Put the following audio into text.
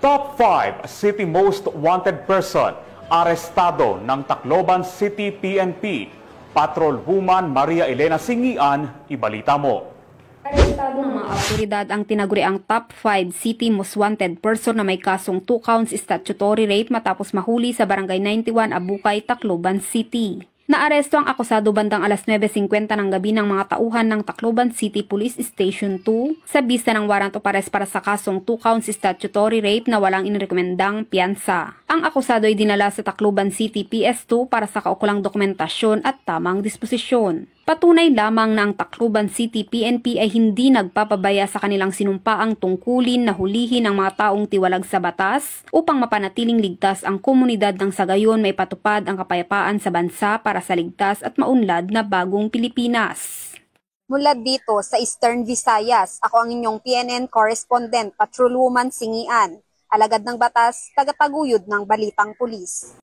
Top 5 City Most Wanted Person arestado ng Tacloban City PNP. Patrolwoman Maria Elena Singian, ibalita mo. Arestado ng mga awtoridad ang tinaguriang Top 5 City Most Wanted Person na may kasong 2 counts statutory rape matapos mahuli sa Barangay 91 Abukay, Tacloban City. Naaresto ang akusado bandang alas 9:50 ng gabi ng mga tauhan ng Tacloban City Police Station 2 sa bisa ng warrant of arrest para sa kasong 2 counts statutory rape na walang inirekomendang piyansa. Ang akusado ay dinala sa Tacloban City PS2 para sa kaukulang dokumentasyon at tamang disposisyon. Patunay lamang na ang Tacloban City PNP ay hindi nagpapabaya sa kanilang sinumpaang tungkulin na hulihin ang mga taong tiwalag sa batas upang mapanatiling ligtas ang komunidad ng sa gayon may patupad ang kapayapaan sa bansa para sa ligtas at maunlad na bagong Pilipinas. Mula dito sa Eastern Visayas, ako ang inyong PNN correspondent, Patrolwoman Singian, alagad ng batas, tagataguyod ng Balitang Pulis.